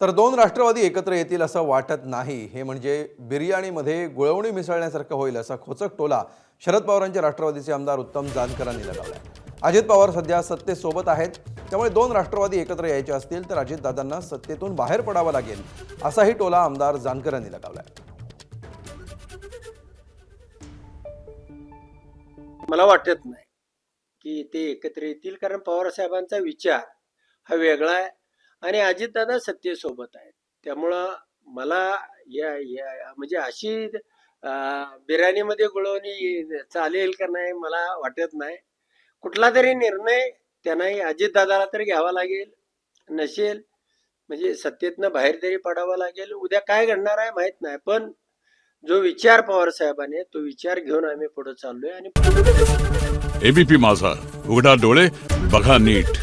तर दोन राष्ट्रवादी एकत्र येतील असं वाटत नाही। हे म्हणजे बिर्याणीमध्ये गुळवणी मिसळण्यासारखं होईल असा खोचक टोला शरद पवारांचे राष्ट्रवादीचे आमदार उत्तम जानकरांनी लगावलाय। अजित पवार सध्या सत्तेसोबत आहेत, त्यामुळे दोन राष्ट्रवादी एकत्र यायचे असतील तर अजितदादांना सत्तेतून बाहेर पडावं लागेल असाही टोला आमदार जानकरांनी लगावलाय। मला वाटत नाही की ते एकत्र येतील, कारण पवार साहेबांचा विचार हा वेगळा आहे आणि अजितदादा सत्तेसोबत आहेत। त्यामुळं मला म्हणजे अशी बिर्याणीमध्ये गुळवणी चालेल का नाही मला वाटत नाही। कुठला तरी निर्णय त्यांनाही अजितदादाला तर घ्यावा लागेल, नसेल म्हणजे सत्तेतनं बाहेर तरी पडावं लागेल। उद्या काय घडणार आहे माहित नाही, पण जो विचार पवार साहेबांनी तो विचार घेऊन आम्ही पुढे चाललोय। आणि एबीपी माझा, उघडा डोळे बघा नीट।